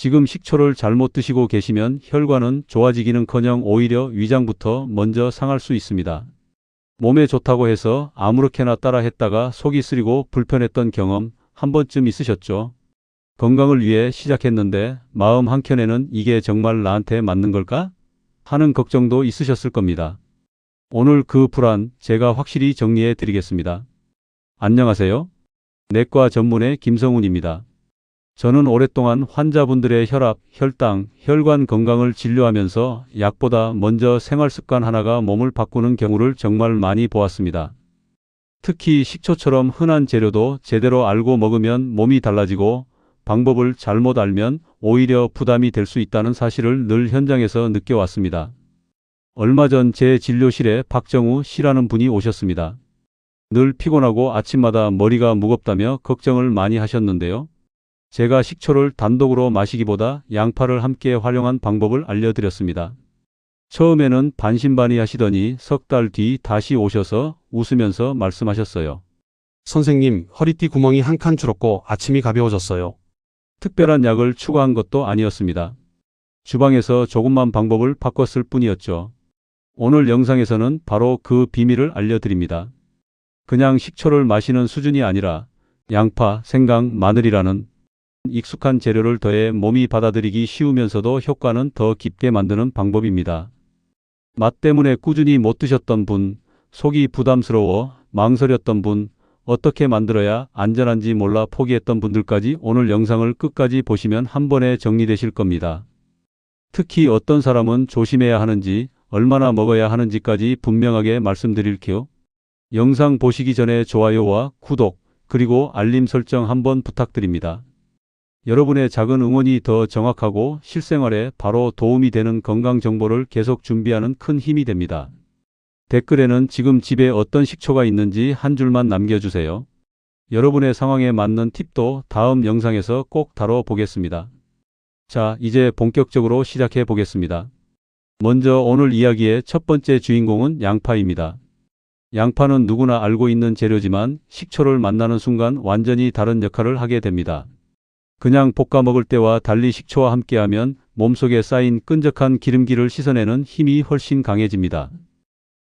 지금 식초를 잘못 드시고 계시면 혈관은 좋아지기는커녕 오히려 위장부터 먼저 상할 수 있습니다. 몸에 좋다고 해서 아무렇게나 따라 했다가 속이 쓰리고 불편했던 경험 한 번쯤 있으셨죠? 건강을 위해 시작했는데 마음 한켠에는 이게 정말 나한테 맞는 걸까? 하는 걱정도 있으셨을 겁니다. 오늘 그 불안 제가 확실히 정리해 드리겠습니다. 안녕하세요. 내과 전문의 김성훈입니다. 저는 오랫동안 환자분들의 혈압, 혈당, 혈관 건강을 진료하면서 약보다 먼저 생활습관 하나가 몸을 바꾸는 경우를 정말 많이 보았습니다. 특히 식초처럼 흔한 재료도 제대로 알고 먹으면 몸이 달라지고 방법을 잘못 알면 오히려 부담이 될 수 있다는 사실을 늘 현장에서 느껴왔습니다. 얼마 전 제 진료실에 박정우 씨라는 분이 오셨습니다. 늘 피곤하고 아침마다 머리가 무겁다며 걱정을 많이 하셨는데요. 제가 식초를 단독으로 마시기보다 양파를 함께 활용한 방법을 알려드렸습니다. 처음에는 반신반의하시더니 석 달 뒤 다시 오셔서 웃으면서 말씀하셨어요. 선생님, 허리띠 구멍이 한 칸 줄었고 아침이 가벼워졌어요. 특별한 약을 추가한 것도 아니었습니다. 주방에서 조금만 방법을 바꿨을 뿐이었죠. 오늘 영상에서는 바로 그 비밀을 알려드립니다. 그냥 식초를 마시는 수준이 아니라 양파, 생강, 마늘이라는 익숙한 재료를 더해 몸이 받아들이기 쉬우면서도 효과는 더 깊게 만드는 방법입니다. 맛 때문에 꾸준히 못 드셨던 분, 속이 부담스러워 망설였던 분, 어떻게 만들어야 안전한지 몰라 포기했던 분들까지 오늘 영상을 끝까지 보시면 한 번에 정리되실 겁니다. 특히 어떤 사람은 조심해야 하는지, 얼마나 먹어야 하는지까지 분명하게 말씀드릴게요. 영상 보시기 전에 좋아요와 구독, 그리고 알림 설정 한번 부탁드립니다. 여러분의 작은 응원이 더 정확하고 실생활에 바로 도움이 되는 건강 정보를 계속 준비하는 큰 힘이 됩니다. 댓글에는 지금 집에 어떤 식초가 있는지 한 줄만 남겨주세요. 여러분의 상황에 맞는 팁도 다음 영상에서 꼭 다뤄보겠습니다. 자, 이제 본격적으로 시작해 보겠습니다. 먼저 오늘 이야기의 첫 번째 주인공은 양파입니다. 양파는 누구나 알고 있는 재료지만 식초를 만나는 순간 완전히 다른 역할을 하게 됩니다. 그냥 볶아 먹을 때와 달리 식초와 함께하면 몸속에 쌓인 끈적한 기름기를 씻어내는 힘이 훨씬 강해집니다.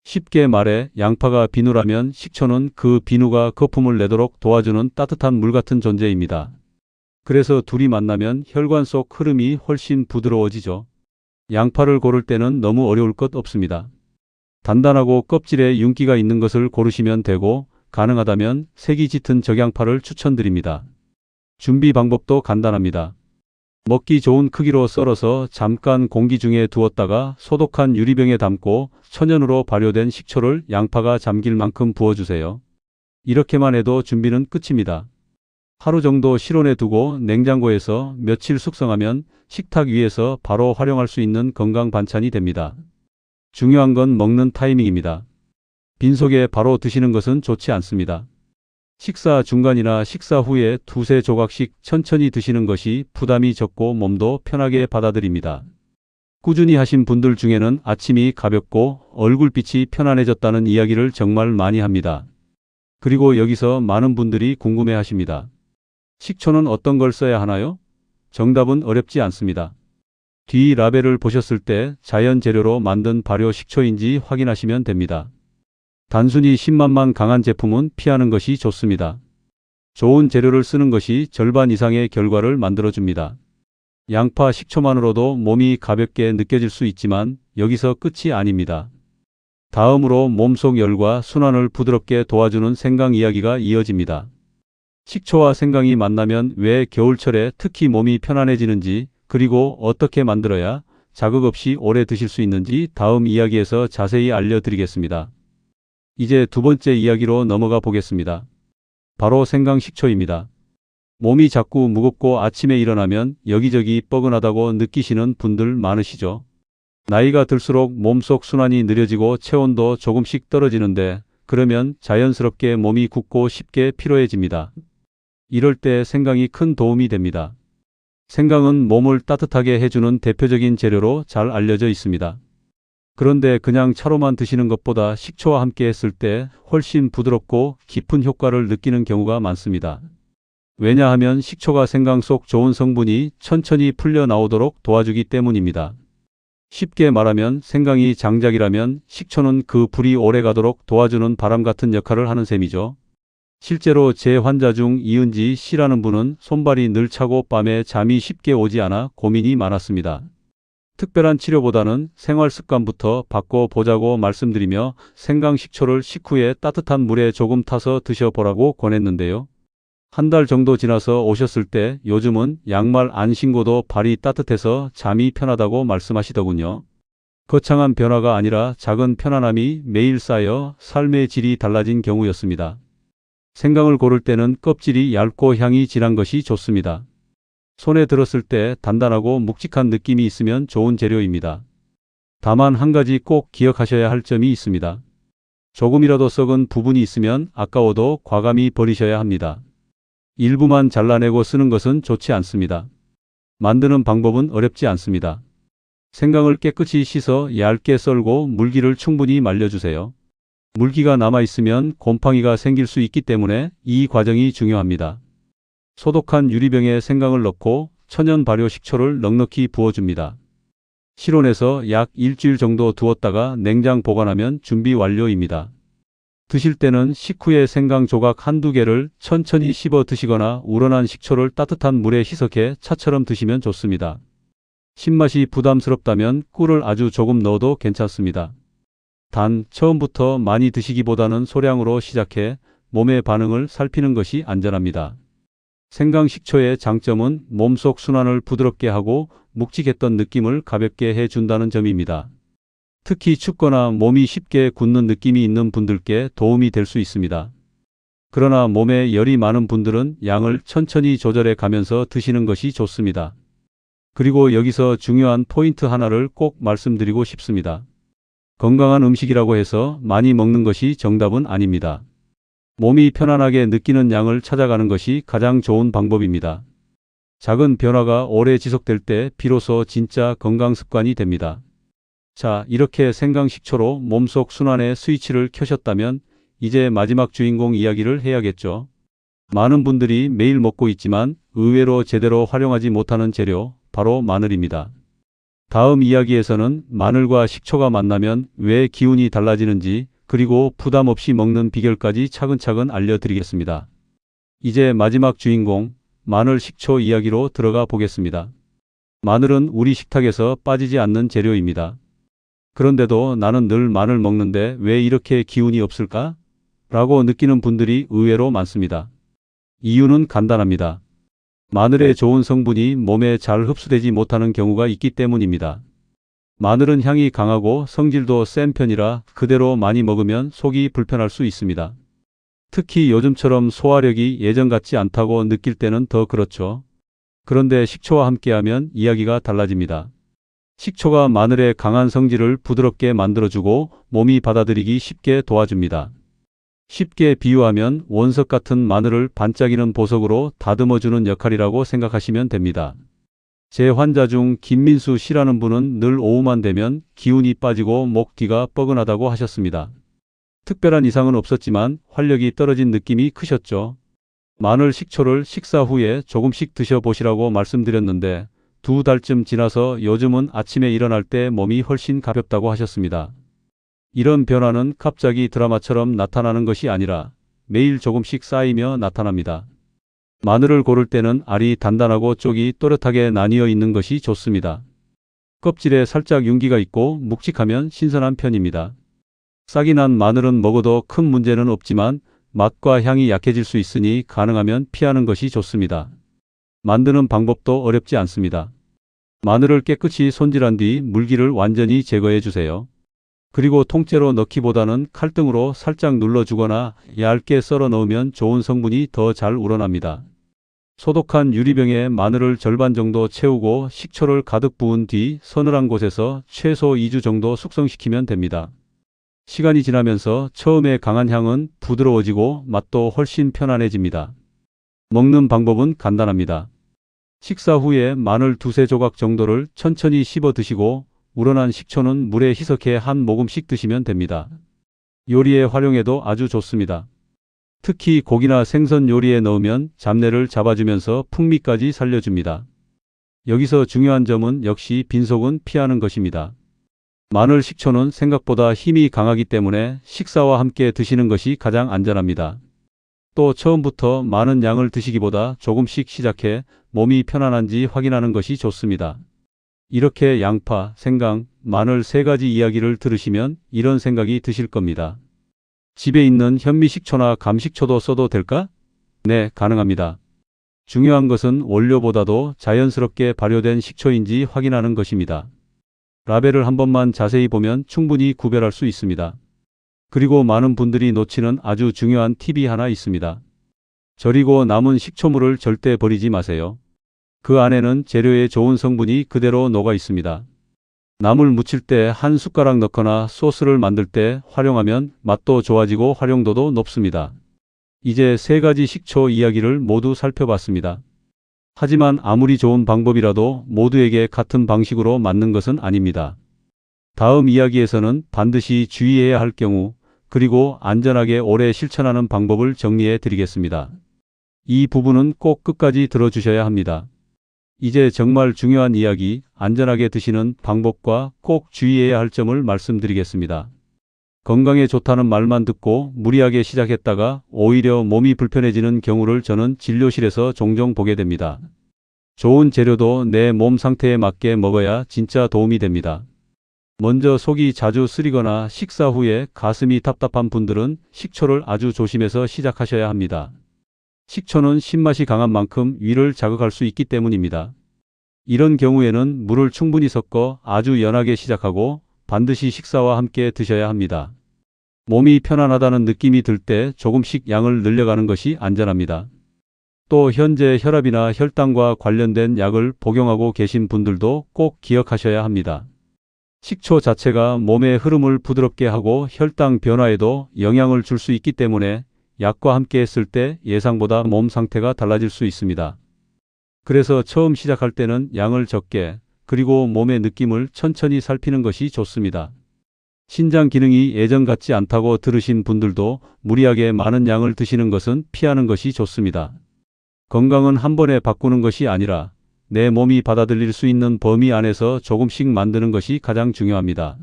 쉽게 말해 양파가 비누라면 식초는 그 비누가 거품을 내도록 도와주는 따뜻한 물 같은 존재입니다. 그래서 둘이 만나면 혈관 속 흐름이 훨씬 부드러워지죠. 양파를 고를 때는 너무 어려울 것 없습니다. 단단하고 껍질에 윤기가 있는 것을 고르시면 되고 가능하다면 색이 짙은 적양파를 추천드립니다. 준비 방법도 간단합니다. 먹기 좋은 크기로 썰어서 잠깐 공기 중에 두었다가 소독한 유리병에 담고 천연으로 발효된 식초를 양파가 잠길 만큼 부어주세요. 이렇게만 해도 준비는 끝입니다. 하루 정도 실온에 두고 냉장고에서 며칠 숙성하면 식탁 위에서 바로 활용할 수 있는 건강 반찬이 됩니다. 중요한 건 먹는 타이밍입니다. 빈속에 바로 드시는 것은 좋지 않습니다. 식사 중간이나 식사 후에 두세 조각씩 천천히 드시는 것이 부담이 적고 몸도 편하게 받아들입니다. 꾸준히 하신 분들 중에는 아침이 가볍고 얼굴빛이 편안해졌다는 이야기를 정말 많이 합니다. 그리고 여기서 많은 분들이 궁금해 하십니다. 식초는 어떤 걸 써야 하나요? 정답은 어렵지 않습니다. 뒤 라벨을 보셨을 때 자연 재료로 만든 발효 식초인지 확인하시면 됩니다. 단순히 신맛만 강한 제품은 피하는 것이 좋습니다. 좋은 재료를 쓰는 것이 절반 이상의 결과를 만들어줍니다. 양파 식초만으로도 몸이 가볍게 느껴질 수 있지만 여기서 끝이 아닙니다. 다음으로 몸속 열과 순환을 부드럽게 도와주는 생강 이야기가 이어집니다. 식초와 생강이 만나면 왜 겨울철에 특히 몸이 편안해지는지, 그리고 어떻게 만들어야 자극 없이 오래 드실 수 있는지 다음 이야기에서 자세히 알려드리겠습니다. 이제 두 번째 이야기로 넘어가 보겠습니다. 바로 생강 식초입니다. 몸이 자꾸 무겁고 아침에 일어나면 여기저기 뻐근하다고 느끼시는 분들 많으시죠? 나이가 들수록 몸속 순환이 느려지고 체온도 조금씩 떨어지는데 그러면 자연스럽게 몸이 굳고 쉽게 피로해집니다. 이럴 때 생강이 큰 도움이 됩니다. 생강은 몸을 따뜻하게 해주는 대표적인 재료로 잘 알려져 있습니다. 그런데 그냥 차로만 드시는 것보다 식초와 함께 했을 때 훨씬 부드럽고 깊은 효과를 느끼는 경우가 많습니다. 왜냐하면 식초가 생강 속 좋은 성분이 천천히 풀려 나오도록 도와주기 때문입니다. 쉽게 말하면 생강이 장작이라면 식초는 그 불이 오래 가도록 도와주는 바람 같은 역할을 하는 셈이죠. 실제로 제 환자 중 이은지 씨라는 분은 손발이 늘 차고 밤에 잠이 쉽게 오지 않아 고민이 많았습니다. 특별한 치료보다는 생활 습관부터 바꿔보자고 말씀드리며 생강 식초를 식후에 따뜻한 물에 조금 타서 드셔보라고 권했는데요. 한 달 정도 지나서 오셨을 때 요즘은 양말 안 신고도 발이 따뜻해서 잠이 편하다고 말씀하시더군요. 거창한 변화가 아니라 작은 편안함이 매일 쌓여 삶의 질이 달라진 경우였습니다. 생강을 고를 때는 껍질이 얇고 향이 진한 것이 좋습니다. 손에 들었을 때 단단하고 묵직한 느낌이 있으면 좋은 재료입니다. 다만 한 가지 꼭 기억하셔야 할 점이 있습니다. 조금이라도 썩은 부분이 있으면 아까워도 과감히 버리셔야 합니다. 일부만 잘라내고 쓰는 것은 좋지 않습니다. 만드는 방법은 어렵지 않습니다. 생강을 깨끗이 씻어 얇게 썰고 물기를 충분히 말려주세요. 물기가 남아있으면 곰팡이가 생길 수 있기 때문에 이 과정이 중요합니다. 소독한 유리병에 생강을 넣고 천연 발효 식초를 넉넉히 부어줍니다. 실온에서 약 일주일 정도 두었다가 냉장 보관하면 준비 완료입니다. 드실 때는 식후에 생강 조각 한두 개를 천천히 씹어 드시거나 우러난 식초를 따뜻한 물에 희석해 차처럼 드시면 좋습니다. 신맛이 부담스럽다면 꿀을 아주 조금 넣어도 괜찮습니다. 단 처음부터 많이 드시기보다는 소량으로 시작해 몸의 반응을 살피는 것이 안전합니다. 생강 식초의 장점은 몸속 순환을 부드럽게 하고 묵직했던 느낌을 가볍게 해준다는 점입니다. 특히 춥거나 몸이 쉽게 굳는 느낌이 있는 분들께 도움이 될 수 있습니다. 그러나 몸에 열이 많은 분들은 양을 천천히 조절해 가면서 드시는 것이 좋습니다. 그리고 여기서 중요한 포인트 하나를 꼭 말씀드리고 싶습니다. 건강한 음식이라고 해서 많이 먹는 것이 정답은 아닙니다. 몸이 편안하게 느끼는 양을 찾아가는 것이 가장 좋은 방법입니다. 작은 변화가 오래 지속될 때 비로소 진짜 건강 습관이 됩니다. 자, 이렇게 생강 식초로 몸속 순환의 스위치를 켜셨다면 이제 마지막 주인공 이야기를 해야겠죠. 많은 분들이 매일 먹고 있지만 의외로 제대로 활용하지 못하는 재료, 바로 마늘입니다. 다음 이야기에서는 마늘과 식초가 만나면 왜 기운이 달라지는지 그리고 부담 없이 먹는 비결까지 차근차근 알려드리겠습니다. 이제 마지막 주인공, 마늘 식초 이야기로 들어가 보겠습니다. 마늘은 우리 식탁에서 빠지지 않는 재료입니다. 그런데도 나는 늘 마늘 먹는데 왜 이렇게 기운이 없을까? 라고 느끼는 분들이 의외로 많습니다. 이유는 간단합니다. 마늘의 좋은 성분이 몸에 잘 흡수되지 못하는 경우가 있기 때문입니다. 마늘은 향이 강하고 성질도 센 편이라 그대로 많이 먹으면 속이 불편할 수 있습니다. 특히 요즘처럼 소화력이 예전 같지 않다고 느낄 때는 더 그렇죠. 그런데 식초와 함께하면 이야기가 달라집니다. 식초가 마늘의 강한 성질을 부드럽게 만들어주고 몸이 받아들이기 쉽게 도와줍니다. 쉽게 비유하면 원석 같은 마늘을 반짝이는 보석으로 다듬어주는 역할이라고 생각하시면 됩니다. 제 환자 중 김민수 씨라는 분은 늘 오후만 되면 기운이 빠지고 목 뒤가 뻐근하다고 하셨습니다. 특별한 이상은 없었지만 활력이 떨어진 느낌이 크셨죠. 마늘 식초를 식사 후에 조금씩 드셔보시라고 말씀드렸는데 2달쯤 지나서 요즘은 아침에 일어날 때 몸이 훨씬 가볍다고 하셨습니다. 이런 변화는 갑자기 드라마처럼 나타나는 것이 아니라 매일 조금씩 쌓이며 나타납니다. 마늘을 고를 때는 알이 단단하고 쪽이 또렷하게 나뉘어 있는 것이 좋습니다. 껍질에 살짝 윤기가 있고 묵직하면 신선한 편입니다. 싹이 난 마늘은 먹어도 큰 문제는 없지만 맛과 향이 약해질 수 있으니 가능하면 피하는 것이 좋습니다. 만드는 방법도 어렵지 않습니다. 마늘을 깨끗이 손질한 뒤 물기를 완전히 제거해 주세요. 그리고 통째로 넣기보다는 칼등으로 살짝 눌러주거나 얇게 썰어 넣으면 좋은 성분이 더 잘 우러납니다. 소독한 유리병에 마늘을 절반 정도 채우고 식초를 가득 부은 뒤 서늘한 곳에서 최소 2주 정도 숙성시키면 됩니다. 시간이 지나면서 처음에 강한 향은 부드러워지고 맛도 훨씬 편안해집니다. 먹는 방법은 간단합니다. 식사 후에 마늘 2~3조각 정도를 천천히 씹어 드시고 우러난 식초는 물에 희석해 한 모금씩 드시면 됩니다. 요리에 활용해도 아주 좋습니다. 특히 고기나 생선 요리에 넣으면 잡내를 잡아주면서 풍미까지 살려줍니다. 여기서 중요한 점은 역시 빈속은 피하는 것입니다. 마늘, 식초는 생각보다 힘이 강하기 때문에 식사와 함께 드시는 것이 가장 안전합니다. 또 처음부터 많은 양을 드시기보다 조금씩 시작해 몸이 편안한지 확인하는 것이 좋습니다. 이렇게 양파, 생강, 마늘 세 가지 이야기를 들으시면 이런 생각이 드실 겁니다. 집에 있는 현미식초나 감식초도 써도 될까? 네, 가능합니다. 중요한 것은 원료보다도 자연스럽게 발효된 식초인지 확인하는 것입니다. 라벨을 한 번만 자세히 보면 충분히 구별할 수 있습니다. 그리고 많은 분들이 놓치는 아주 중요한 팁이 하나 있습니다. 절이고 남은 식초물을 절대 버리지 마세요. 그 안에는 재료의 좋은 성분이 그대로 녹아 있습니다. 나물 무칠 때 한 숟가락 넣거나 소스를 만들 때 활용하면 맛도 좋아지고 활용도도 높습니다. 이제 세 가지 식초 이야기를 모두 살펴봤습니다. 하지만 아무리 좋은 방법이라도 모두에게 같은 방식으로 맞는 것은 아닙니다. 다음 이야기에서는 반드시 주의해야 할 경우, 그리고 안전하게 오래 실천하는 방법을 정리해 드리겠습니다. 이 부분은 꼭 끝까지 들어주셔야 합니다. 이제 정말 중요한 이야기, 안전하게 드시는 방법과 꼭 주의해야 할 점을 말씀드리겠습니다. 건강에 좋다는 말만 듣고 무리하게 시작했다가 오히려 몸이 불편해지는 경우를 저는 진료실에서 종종 보게 됩니다. 좋은 재료도 내 몸 상태에 맞게 먹어야 진짜 도움이 됩니다. 먼저 속이 자주 쓰리거나 식사 후에 가슴이 답답한 분들은 식초를 아주 조심해서 시작하셔야 합니다. 식초는 신맛이 강한 만큼 위를 자극할 수 있기 때문입니다. 이런 경우에는 물을 충분히 섞어 아주 연하게 시작하고 반드시 식사와 함께 드셔야 합니다. 몸이 편안하다는 느낌이 들 때 조금씩 양을 늘려가는 것이 안전합니다. 또 현재 혈압이나 혈당과 관련된 약을 복용하고 계신 분들도 꼭 기억하셔야 합니다. 식초 자체가 몸의 흐름을 부드럽게 하고 혈당 변화에도 영향을 줄 수 있기 때문에 약과 함께 했을 때 예상보다 몸 상태가 달라질 수 있습니다. 그래서 처음 시작할 때는 양을 적게, 그리고 몸의 느낌을 천천히 살피는 것이 좋습니다. 신장 기능이 예전 같지 않다고 들으신 분들도 무리하게 많은 양을 드시는 것은 피하는 것이 좋습니다. 건강은 한 번에 바꾸는 것이 아니라 내 몸이 받아들일 수 있는 범위 안에서 조금씩 만드는 것이 가장 중요합니다.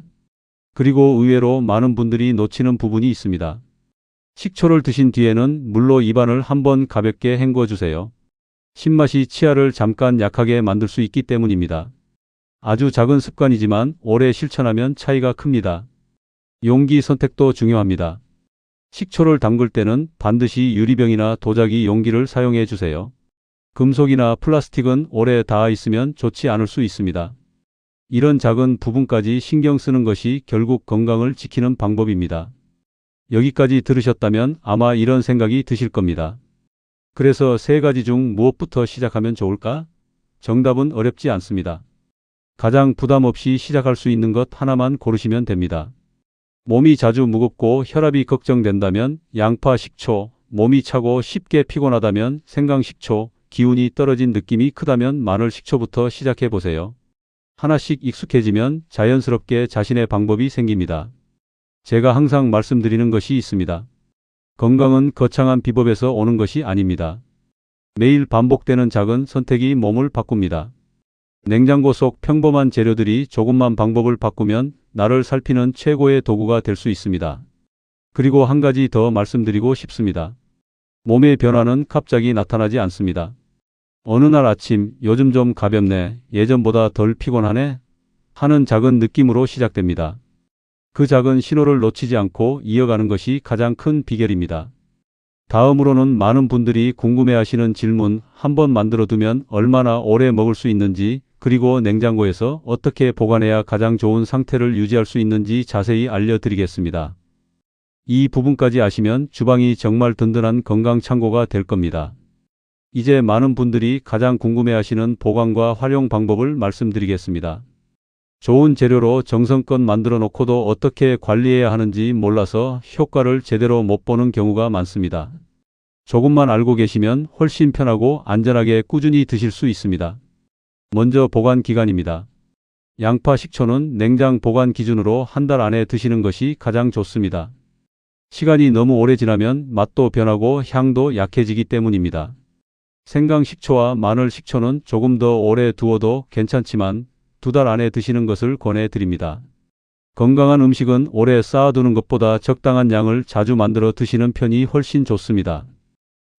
그리고 의외로 많은 분들이 놓치는 부분이 있습니다. 식초를 드신 뒤에는 물로 입안을 한번 가볍게 헹궈 주세요. 신맛이 치아를 잠깐 약하게 만들 수 있기 때문입니다. 아주 작은 습관이지만 오래 실천하면 차이가 큽니다. 용기 선택도 중요합니다. 식초를 담글 때는 반드시 유리병이나 도자기 용기를 사용해 주세요. 금속이나 플라스틱은 오래 닿아 있으면 좋지 않을 수 있습니다. 이런 작은 부분까지 신경 쓰는 것이 결국 건강을 지키는 방법입니다. 여기까지 들으셨다면 아마 이런 생각이 드실 겁니다. 그래서 세 가지 중 무엇부터 시작하면 좋을까? 정답은 어렵지 않습니다. 가장 부담 없이 시작할 수 있는 것 하나만 고르시면 됩니다. 몸이 자주 무겁고 혈압이 걱정된다면 양파 식초, 몸이 차고 쉽게 피곤하다면 생강 식초, 기운이 떨어진 느낌이 크다면 마늘 식초부터 시작해 보세요. 하나씩 익숙해지면 자연스럽게 자신의 방법이 생깁니다. 제가 항상 말씀드리는 것이 있습니다. 건강은 거창한 비법에서 오는 것이 아닙니다. 매일 반복되는 작은 선택이 몸을 바꿉니다. 냉장고 속 평범한 재료들이 조금만 방법을 바꾸면 나를 살피는 최고의 도구가 될 수 있습니다. 그리고 한 가지 더 말씀드리고 싶습니다. 몸의 변화는 갑자기 나타나지 않습니다. 어느 날 아침, 요즘 좀 가볍네, 예전보다 덜 피곤하네 하는 작은 느낌으로 시작됩니다. 그 작은 신호를 놓치지 않고 이어가는 것이 가장 큰 비결입니다. 다음으로는 많은 분들이 궁금해하시는 질문, 한번 만들어두면 얼마나 오래 먹을 수 있는지, 그리고 냉장고에서 어떻게 보관해야 가장 좋은 상태를 유지할 수 있는지 자세히 알려드리겠습니다. 이 부분까지 아시면 주방이 정말 든든한 건강 창고가 될 겁니다. 이제 많은 분들이 가장 궁금해하시는 보관과 활용 방법을 말씀드리겠습니다. 좋은 재료로 정성껏 만들어 놓고도 어떻게 관리해야 하는지 몰라서 효과를 제대로 못 보는 경우가 많습니다. 조금만 알고 계시면 훨씬 편하고 안전하게 꾸준히 드실 수 있습니다. 먼저 보관 기간입니다. 양파 식초는 냉장 보관 기준으로 한 달 안에 드시는 것이 가장 좋습니다. 시간이 너무 오래 지나면 맛도 변하고 향도 약해지기 때문입니다. 생강 식초와 마늘 식초는 조금 더 오래 두어도 괜찮지만 2달 안에 드시는 것을 권해드립니다. 건강한 음식은 오래 쌓아두는 것보다 적당한 양을 자주 만들어 드시는 편이 훨씬 좋습니다.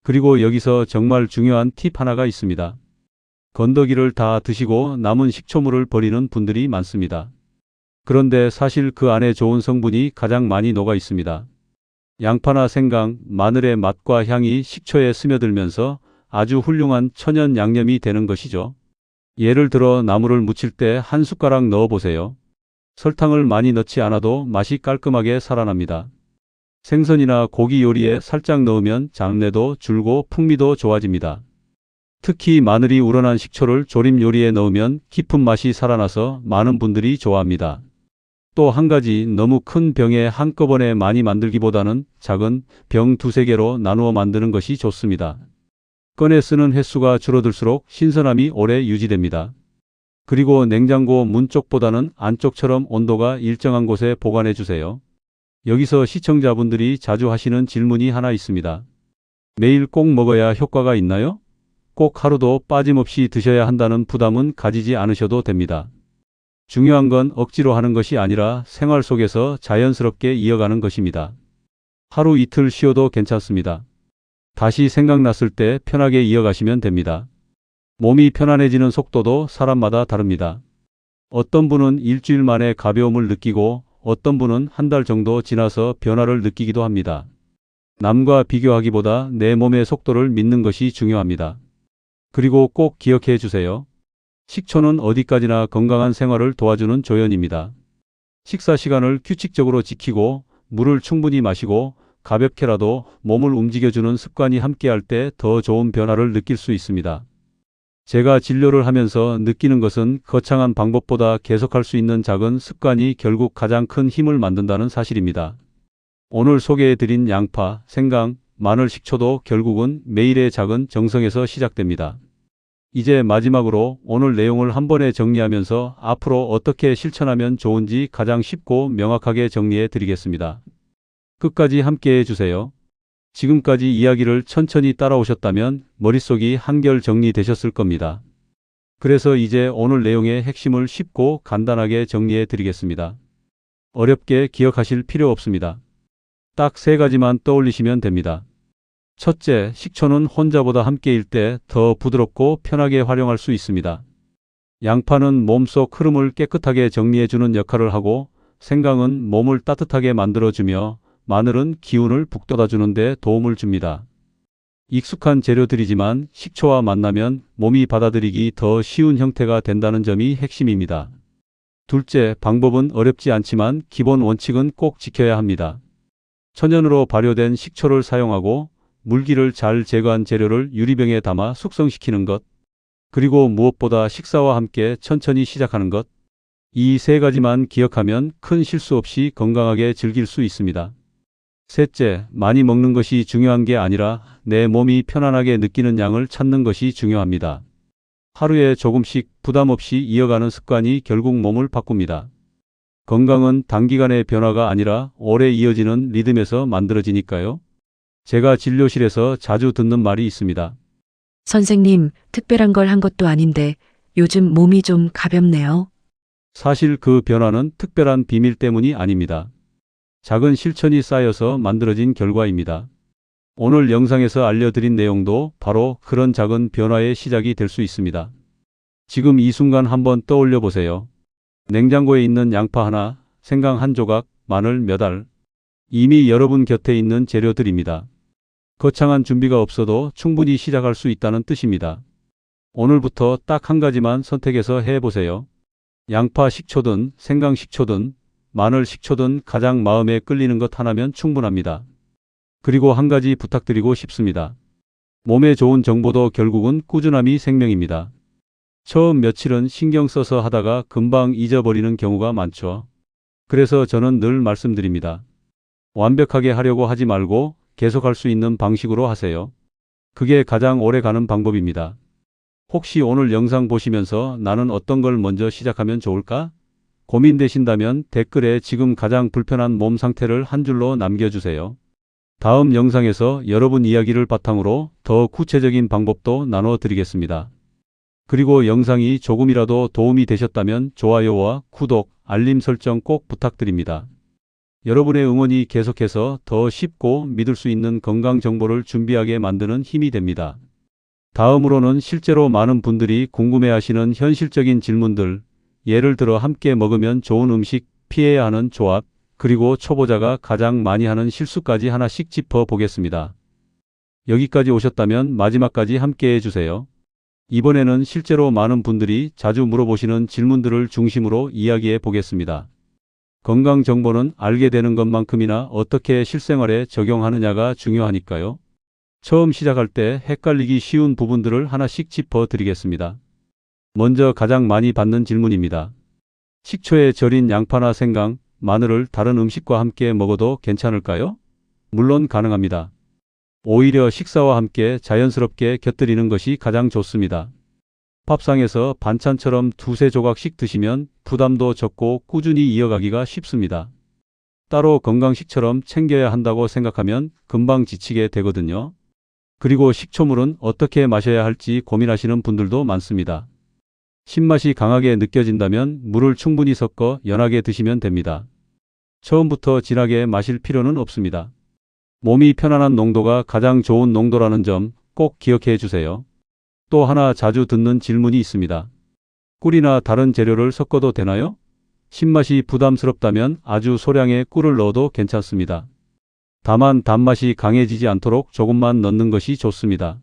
그리고 여기서 정말 중요한 팁 하나가 있습니다. 건더기를 다 드시고 남은 식초물을 버리는 분들이 많습니다. 그런데 사실 그 안에 좋은 성분이 가장 많이 녹아 있습니다. 양파나 생강, 마늘의 맛과 향이 식초에 스며들면서 아주 훌륭한 천연 양념이 되는 것이죠. 예를 들어 나물을 무칠 때 한 숟가락 넣어 보세요. 설탕을 많이 넣지 않아도 맛이 깔끔하게 살아납니다. 생선이나 고기 요리에 살짝 넣으면 잡내도 줄고 풍미도 좋아집니다. 특히 마늘이 우러난 식초를 조림 요리에 넣으면 깊은 맛이 살아나서 많은 분들이 좋아합니다. 또 한 가지, 너무 큰 병에 한꺼번에 많이 만들기보다는 작은 병 2~3개로 나누어 만드는 것이 좋습니다. 꺼내 쓰는 횟수가 줄어들수록 신선함이 오래 유지됩니다. 그리고 냉장고 문 쪽보다는 안쪽처럼 온도가 일정한 곳에 보관해 주세요. 여기서 시청자분들이 자주 하시는 질문이 하나 있습니다. 매일 꼭 먹어야 효과가 있나요? 꼭 하루도 빠짐없이 드셔야 한다는 부담은 가지지 않으셔도 됩니다. 중요한 건 억지로 하는 것이 아니라 생활 속에서 자연스럽게 이어가는 것입니다. 하루 이틀 쉬어도 괜찮습니다. 다시 생각났을 때 편하게 이어가시면 됩니다. 몸이 편안해지는 속도도 사람마다 다릅니다. 어떤 분은 일주일 만에 가벼움을 느끼고 어떤 분은 한 달 정도 지나서 변화를 느끼기도 합니다. 남과 비교하기보다 내 몸의 속도를 믿는 것이 중요합니다. 그리고 꼭 기억해 주세요. 식초는 어디까지나 건강한 생활을 도와주는 조연입니다. 식사 시간을 규칙적으로 지키고 물을 충분히 마시고 가볍게라도 몸을 움직여주는 습관이 함께할 때 더 좋은 변화를 느낄 수 있습니다. 제가 진료를 하면서 느끼는 것은 거창한 방법보다 계속할 수 있는 작은 습관이 결국 가장 큰 힘을 만든다는 사실입니다. 오늘 소개해드린 양파, 생강, 마늘 식초도 결국은 매일의 작은 정성에서 시작됩니다. 이제 마지막으로 오늘 내용을 한 번에 정리하면서 앞으로 어떻게 실천하면 좋은지 가장 쉽고 명확하게 정리해 드리겠습니다. 끝까지 함께 해주세요. 지금까지 이야기를 천천히 따라오셨다면 머릿속이 한결 정리되셨을 겁니다. 그래서 이제 오늘 내용의 핵심을 쉽고 간단하게 정리해 드리겠습니다. 어렵게 기억하실 필요 없습니다. 딱 3가지만 떠올리시면 됩니다. 첫째, 식초는 혼자보다 함께일 때 더 부드럽고 편하게 활용할 수 있습니다. 양파는 몸속 흐름을 깨끗하게 정리해주는 역할을 하고 생강은 몸을 따뜻하게 만들어주며 마늘은 기운을 북돋아주는 데 도움을 줍니다. 익숙한 재료들이지만 식초와 만나면 몸이 받아들이기 더 쉬운 형태가 된다는 점이 핵심입니다. 둘째, 방법은 어렵지 않지만 기본 원칙은 꼭 지켜야 합니다. 천연으로 발효된 식초를 사용하고 물기를 잘 제거한 재료를 유리병에 담아 숙성시키는 것, 그리고 무엇보다 식사와 함께 천천히 시작하는 것, 이 3가지만 기억하면 큰 실수 없이 건강하게 즐길 수 있습니다. 셋째, 많이 먹는 것이 중요한 게 아니라 내 몸이 편안하게 느끼는 양을 찾는 것이 중요합니다. 하루에 조금씩 부담 없이 이어가는 습관이 결국 몸을 바꿉니다. 건강은 단기간의 변화가 아니라 오래 이어지는 리듬에서 만들어지니까요. 제가 진료실에서 자주 듣는 말이 있습니다. 선생님, 특별한 걸 한 것도 아닌데 요즘 몸이 좀 가볍네요. 사실 그 변화는 특별한 비밀 때문이 아닙니다. 작은 실천이 쌓여서 만들어진 결과입니다. 오늘 영상에서 알려드린 내용도 바로 그런 작은 변화의 시작이 될 수 있습니다. 지금 이 순간 한번 떠올려 보세요. 냉장고에 있는 양파 하나, 생강 한 조각, 마늘 몇 알. 이미 여러분 곁에 있는 재료들입니다. 거창한 준비가 없어도 충분히 시작할 수 있다는 뜻입니다. 오늘부터 딱 한 가지만 선택해서 해보세요. 양파 식초든 생강 식초든 마늘 식초든 가장 마음에 끌리는 것 하나면 충분합니다. 그리고 한 가지 부탁드리고 싶습니다. 몸에 좋은 정보도 결국은 꾸준함이 생명입니다. 처음 며칠은 신경 써서 하다가 금방 잊어버리는 경우가 많죠. 그래서 저는 늘 말씀드립니다. 완벽하게 하려고 하지 말고 계속할 수 있는 방식으로 하세요. 그게 가장 오래 가는 방법입니다. 혹시 오늘 영상 보시면서 나는 어떤 걸 먼저 시작하면 좋을까? 고민되신다면 댓글에 지금 가장 불편한 몸 상태를 한 줄로 남겨주세요. 다음 영상에서 여러분 이야기를 바탕으로 더 구체적인 방법도 나눠 드리겠습니다. 그리고 영상이 조금이라도 도움이 되셨다면 좋아요와 구독, 알림 설정 꼭 부탁드립니다. 여러분의 응원이 계속해서 더 쉽고 믿을 수 있는 건강 정보를 준비하게 만드는 힘이 됩니다. 다음으로는 실제로 많은 분들이 궁금해하시는 현실적인 질문들, 예를 들어 함께 먹으면 좋은 음식, 피해야 하는 조합, 그리고 초보자가 가장 많이 하는 실수까지 하나씩 짚어 보겠습니다. 여기까지 오셨다면 마지막까지 함께 해주세요. 이번에는 실제로 많은 분들이 자주 물어보시는 질문들을 중심으로 이야기해 보겠습니다. 건강 정보는 알게 되는 것만큼이나 어떻게 실생활에 적용하느냐가 중요하니까요. 처음 시작할 때 헷갈리기 쉬운 부분들을 하나씩 짚어 드리겠습니다. 먼저 가장 많이 받는 질문입니다. 식초에 절인 양파나 생강, 마늘을 다른 음식과 함께 먹어도 괜찮을까요? 물론 가능합니다. 오히려 식사와 함께 자연스럽게 곁들이는 것이 가장 좋습니다. 밥상에서 반찬처럼 두세 조각씩 드시면 부담도 적고 꾸준히 이어가기가 쉽습니다. 따로 건강식처럼 챙겨야 한다고 생각하면 금방 지치게 되거든요. 그리고 식초물은 어떻게 마셔야 할지 고민하시는 분들도 많습니다. 신맛이 강하게 느껴진다면 물을 충분히 섞어 연하게 드시면 됩니다. 처음부터 진하게 마실 필요는 없습니다. 몸이 편안한 농도가 가장 좋은 농도라는 점 꼭 기억해 주세요. 또 하나 자주 듣는 질문이 있습니다. 꿀이나 다른 재료를 섞어도 되나요? 신맛이 부담스럽다면 아주 소량의 꿀을 넣어도 괜찮습니다. 다만 단맛이 강해지지 않도록 조금만 넣는 것이 좋습니다.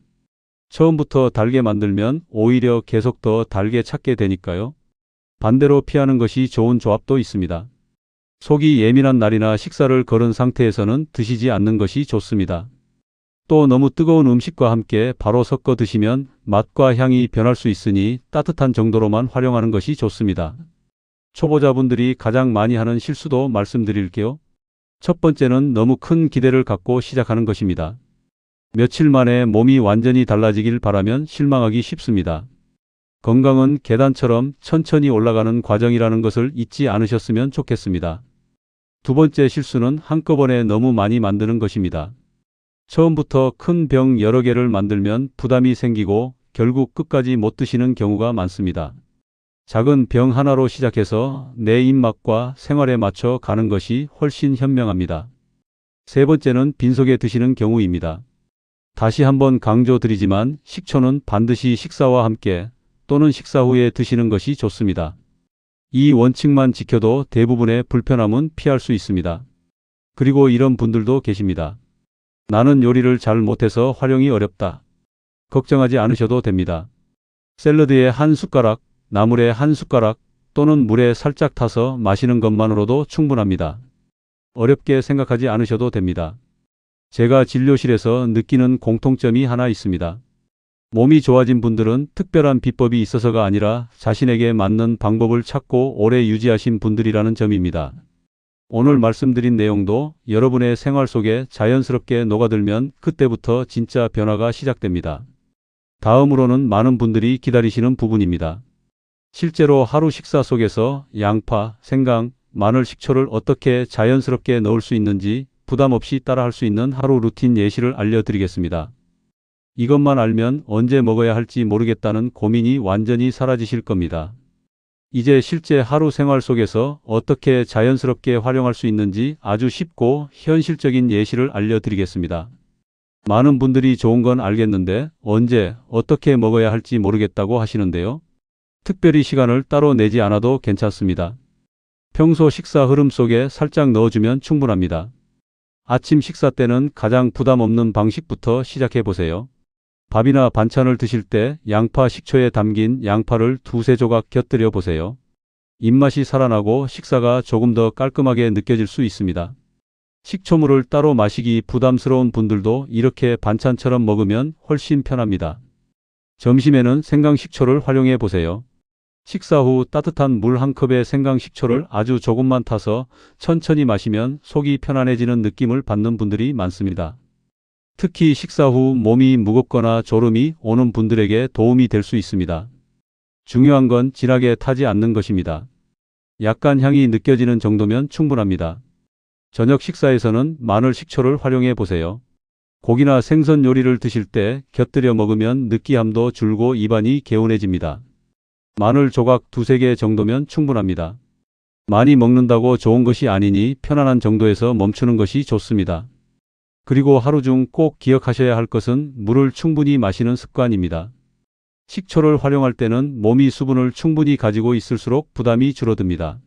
처음부터 달게 만들면 오히려 계속 더 달게 찾게 되니까요. 반대로 피하는 것이 좋은 조합도 있습니다. 속이 예민한 날이나 식사를 거른 상태에서는 드시지 않는 것이 좋습니다. 또 너무 뜨거운 음식과 함께 바로 섞어 드시면 맛과 향이 변할 수 있으니 따뜻한 정도로만 활용하는 것이 좋습니다. 초보자분들이 가장 많이 하는 실수도 말씀드릴게요. 첫 번째는 너무 큰 기대를 갖고 시작하는 것입니다. 며칠 만에 몸이 완전히 달라지길 바라면 실망하기 쉽습니다. 건강은 계단처럼 천천히 올라가는 과정이라는 것을 잊지 않으셨으면 좋겠습니다. 두 번째 실수는 한꺼번에 너무 많이 만드는 것입니다. 처음부터 큰 병 여러 개를 만들면 부담이 생기고 결국 끝까지 못 드시는 경우가 많습니다. 작은 병 하나로 시작해서 내 입맛과 생활에 맞춰 가는 것이 훨씬 현명합니다. 세 번째는 빈속에 드시는 경우입니다. 다시 한번 강조드리지만 식초는 반드시 식사와 함께 또는 식사 후에 드시는 것이 좋습니다. 이 원칙만 지켜도 대부분의 불편함은 피할 수 있습니다. 그리고 이런 분들도 계십니다. 나는 요리를 잘 못해서 활용이 어렵다. 걱정하지 않으셔도 됩니다. 샐러드에 한 숟가락, 나물에 한 숟가락 또는 물에 살짝 타서 마시는 것만으로도 충분합니다. 어렵게 생각하지 않으셔도 됩니다. 제가 진료실에서 느끼는 공통점이 하나 있습니다. 몸이 좋아진 분들은 특별한 비법이 있어서가 아니라 자신에게 맞는 방법을 찾고 오래 유지하신 분들이라는 점입니다. 오늘 말씀드린 내용도 여러분의 생활 속에 자연스럽게 녹아들면 그때부터 진짜 변화가 시작됩니다. 다음으로는 많은 분들이 기다리시는 부분입니다. 실제로 하루 식사 속에서 양파, 생강, 마늘, 식초를 어떻게 자연스럽게 넣을 수 있는지 부담 없이 따라할 수 있는 하루 루틴 예시를 알려드리겠습니다. 이것만 알면 언제 먹어야 할지 모르겠다는 고민이 완전히 사라지실 겁니다. 이제 실제 하루 생활 속에서 어떻게 자연스럽게 활용할 수 있는지 아주 쉽고 현실적인 예시를 알려드리겠습니다. 많은 분들이 좋은 건 알겠는데 언제 어떻게 먹어야 할지 모르겠다고 하시는데요. 특별히 시간을 따로 내지 않아도 괜찮습니다. 평소 식사 흐름 속에 살짝 넣어주면 충분합니다. 아침 식사 때는 가장 부담 없는 방식부터 시작해 보세요. 밥이나 반찬을 드실 때 양파 식초에 담긴 양파를 두세 조각 곁들여 보세요. 입맛이 살아나고 식사가 조금 더 깔끔하게 느껴질 수 있습니다. 식초물을 따로 마시기 부담스러운 분들도 이렇게 반찬처럼 먹으면 훨씬 편합니다. 점심에는 생강 식초를 활용해 보세요. 식사 후 따뜻한 물 한 컵에 생강 식초를 아주 조금만 타서 천천히 마시면 속이 편안해지는 느낌을 받는 분들이 많습니다. 특히 식사 후 몸이 무겁거나 졸음이 오는 분들에게 도움이 될 수 있습니다. 중요한 건 진하게 타지 않는 것입니다. 약간 향이 느껴지는 정도면 충분합니다. 저녁 식사에서는 마늘 식초를 활용해 보세요. 고기나 생선 요리를 드실 때 곁들여 먹으면 느끼함도 줄고 입안이 개운해집니다. 마늘 조각 2~3개 정도면 충분합니다. 많이 먹는다고 좋은 것이 아니니 편안한 정도에서 멈추는 것이 좋습니다. 그리고 하루 중 꼭 기억하셔야 할 것은 물을 충분히 마시는 습관입니다. 식초를 활용할 때는 몸이 수분을 충분히 가지고 있을수록 부담이 줄어듭니다.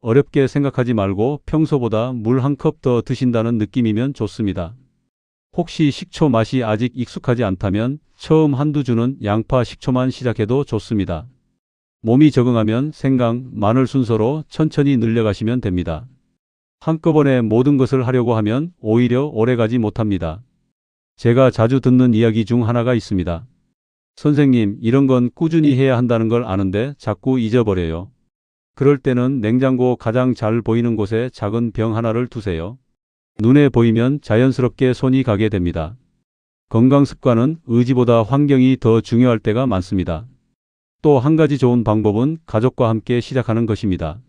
어렵게 생각하지 말고 평소보다 물 1컵 더 드신다는 느낌이면 좋습니다. 혹시 식초 맛이 아직 익숙하지 않다면 처음 한두 주는 양파 식초만 시작해도 좋습니다. 몸이 적응하면 생강, 마늘 순서로 천천히 늘려가시면 됩니다. 한꺼번에 모든 것을 하려고 하면 오히려 오래가지 못합니다. 제가 자주 듣는 이야기 중 하나가 있습니다. 선생님, 이런 건 꾸준히 해야 한다는 걸 아는데 자꾸 잊어버려요. 그럴 때는 냉장고 가장 잘 보이는 곳에 작은 병 하나를 두세요. 눈에 보이면 자연스럽게 손이 가게 됩니다. 건강 습관은 의지보다 환경이 더 중요할 때가 많습니다. 또 한 가지 좋은 방법은 가족과 함께 시작하는 것입니다.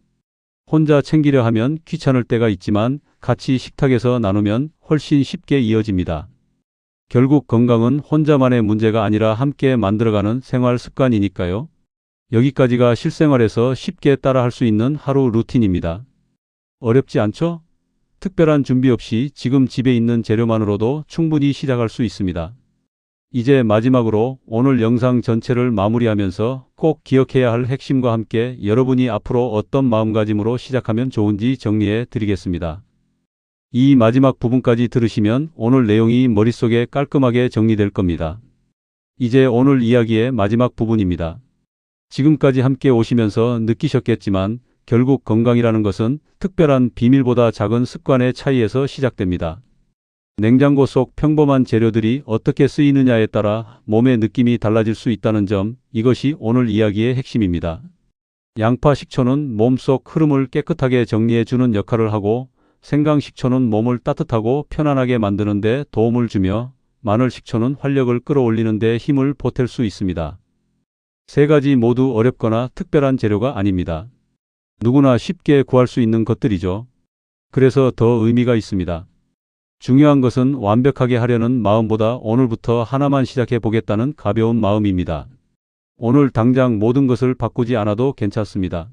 혼자 챙기려 하면 귀찮을 때가 있지만 같이 식탁에서 나누면 훨씬 쉽게 이어집니다. 결국 건강은 혼자만의 문제가 아니라 함께 만들어가는 생활 습관이니까요. 여기까지가 실생활에서 쉽게 따라할 수 있는 하루 루틴입니다. 어렵지 않죠? 특별한 준비 없이 지금 집에 있는 재료만으로도 충분히 시작할 수 있습니다. 이제 마지막으로 오늘 영상 전체를 마무리하면서 꼭 기억해야 할 핵심과 함께 여러분이 앞으로 어떤 마음가짐으로 시작하면 좋은지 정리해 드리겠습니다. 이 마지막 부분까지 들으시면 오늘 내용이 머릿속에 깔끔하게 정리될 겁니다. 이제 오늘 이야기의 마지막 부분입니다. 지금까지 함께 오시면서 느끼셨겠지만 결국 건강이라는 것은 특별한 비밀보다 작은 습관의 차이에서 시작됩니다. 냉장고 속 평범한 재료들이 어떻게 쓰이느냐에 따라 몸의 느낌이 달라질 수 있다는 점, 이것이 오늘 이야기의 핵심입니다. 양파 식초는 몸속 흐름을 깨끗하게 정리해주는 역할을 하고, 생강 식초는 몸을 따뜻하고 편안하게 만드는 데 도움을 주며, 마늘 식초는 활력을 끌어올리는 데 힘을 보탤 수 있습니다. 세 가지 모두 어렵거나 특별한 재료가 아닙니다. 누구나 쉽게 구할 수 있는 것들이죠. 그래서 더 의미가 있습니다. 중요한 것은 완벽하게 하려는 마음보다 오늘부터 하나만 시작해 보겠다는 가벼운 마음입니다. 오늘 당장 모든 것을 바꾸지 않아도 괜찮습니다.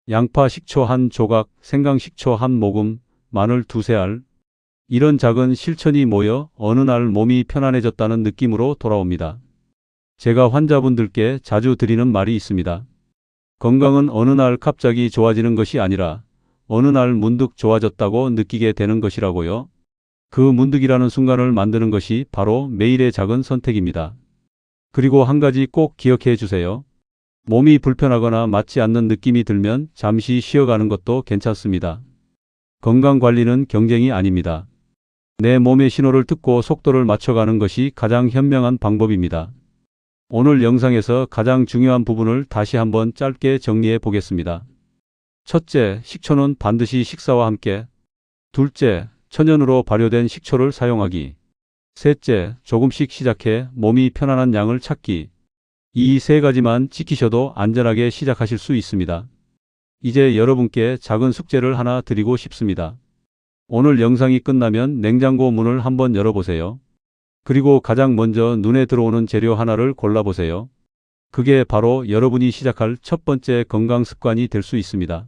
양파 식초 한 조각, 생강 식초 한 모금, 마늘 2~3알. 이런 작은 실천이 모여 어느 날 몸이 편안해졌다는 느낌으로 돌아옵니다. 제가 환자분들께 자주 드리는 말이 있습니다. 건강은 어느 날 갑자기 좋아지는 것이 아니라 어느 날 문득 좋아졌다고 느끼게 되는 것이라고요. 그 문득이라는 순간을 만드는 것이 바로 매일의 작은 선택입니다. 그리고 한 가지 꼭 기억해 주세요. 몸이 불편하거나 맞지 않는 느낌이 들면 잠시 쉬어가는 것도 괜찮습니다. 건강관리는 경쟁이 아닙니다. 내 몸의 신호를 듣고 속도를 맞춰가는 것이 가장 현명한 방법입니다. 오늘 영상에서 가장 중요한 부분을 다시 한번 짧게 정리해 보겠습니다. 첫째, 식초는 반드시 식사와 함께. 둘째, 천연으로 발효된 식초를 사용하기. 셋째, 조금씩 시작해 몸이 편안한 양을 찾기. 이 세 가지만 지키셔도 안전하게 시작하실 수 있습니다. 이제 여러분께 작은 숙제를 하나 드리고 싶습니다. 오늘 영상이 끝나면 냉장고 문을 한번 열어보세요. 그리고 가장 먼저 눈에 들어오는 재료 하나를 골라보세요. 그게 바로 여러분이 시작할 첫 번째 건강 습관이 될 수 있습니다.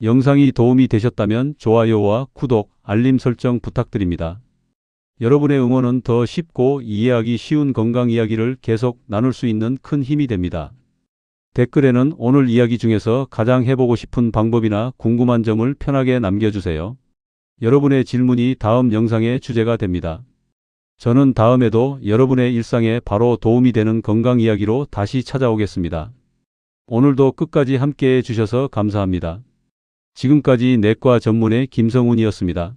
영상이 도움이 되셨다면 좋아요와 구독, 알림 설정 부탁드립니다. 여러분의 응원은 더 쉽고 이해하기 쉬운 건강 이야기를 계속 나눌 수 있는 큰 힘이 됩니다. 댓글에는 오늘 이야기 중에서 가장 해보고 싶은 방법이나 궁금한 점을 편하게 남겨주세요. 여러분의 질문이 다음 영상의 주제가 됩니다. 저는 다음에도 여러분의 일상에 바로 도움이 되는 건강 이야기로 다시 찾아오겠습니다. 오늘도 끝까지 함께해 주셔서 감사합니다. 지금까지 내과 전문의 김성훈이었습니다.